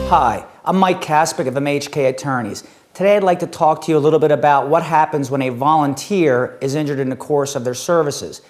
Hi, I'm Mike Kaspszyk of MHK Attorneys. Today I'd like to talk to you a little bit about what happens when a volunteer is injured in the course of their services.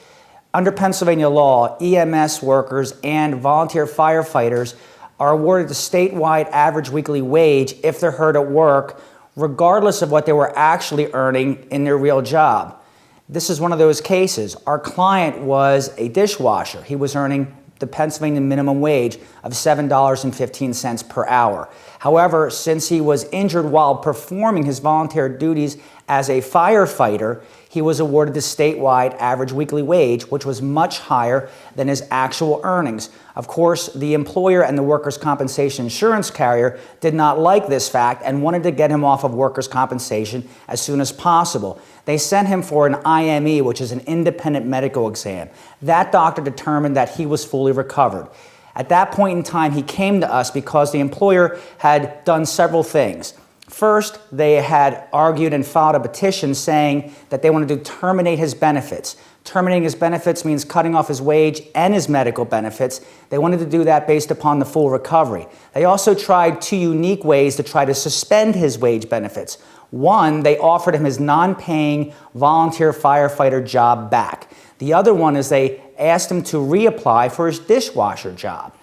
Under Pennsylvania law, EMS workers and volunteer firefighters are awarded the statewide average weekly wage if they're hurt at work, regardless of what they were actually earning in their real job. This is one of those cases. Our client was a dishwasher. He was earning the Pennsylvania minimum wage of $7.15 per hour. However, since he was injured while performing his volunteer duties as a firefighter, he was awarded the statewide average weekly wage, which was much higher than his actual earnings. Of course, the employer and the workers' compensation insurance carrier did not like this fact and wanted to get him off of workers' compensation as soon as possible. They sent him for an IME, which is an independent medical exam. That doctor determined that he was fully recovered. At that point in time, he came to us because the employer had done several things. First, they had argued and filed a petition saying that they wanted to terminate his benefits. Terminating his benefits means cutting off his wage and his medical benefits. They wanted to do that based upon the full recovery. They also tried two unique ways to try to suspend his wage benefits. One, they offered him his non-paying volunteer firefighter job back. The other one is they asked him to reapply for his dishwasher job.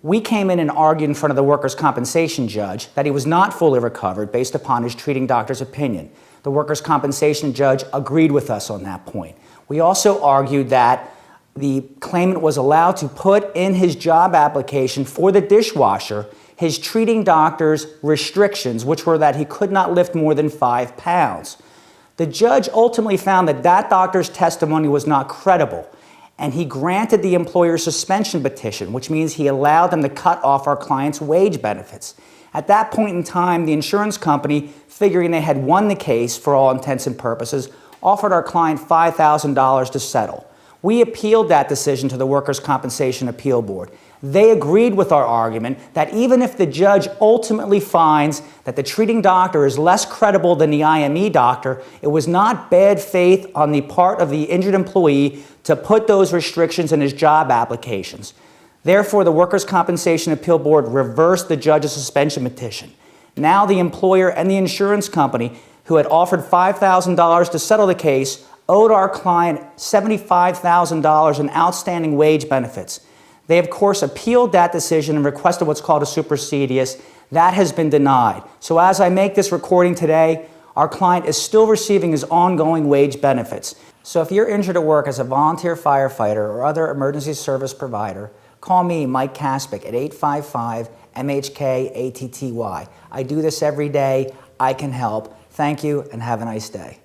We came in and argued in front of the workers' compensation judge that he was not fully recovered based upon his treating doctor's opinion. The workers' compensation judge agreed with us on that point. We also argued that the claimant was allowed to put in his job application for the dishwasher his treating doctor's restrictions, which were that he could not lift more than 5 pounds. The judge ultimately found that that doctor's testimony was not credible, and he granted the employer's suspension petition, which means he allowed them to cut off our client's wage benefits. At that point in time, the insurance company, figuring they had won the case for all intents and purposes, offered our client $5,000 to settle. We appealed that decision to the Workers' Compensation Appeal Board. They agreed with our argument that even if the judge ultimately finds that the treating doctor is less credible than the IME doctor, it was not bad faith on the part of the injured employee to put those restrictions in his job applications. Therefore, the Workers' Compensation Appeal Board reversed the judge's suspension petition. Now the employer and the insurance company, who had offered $5,000 to settle the case, owed our client $75,000 in outstanding wage benefits. They, of course, appealed that decision and requested what's called a supersedious. That has been denied. So as I make this recording today, our client is still receiving his ongoing wage benefits. So if you're injured at work as a volunteer firefighter or other emergency service provider, call me, Mike Kaspszyk, at 855-MHK-ATTY. I do this every day. I can help. Thank you and have a nice day.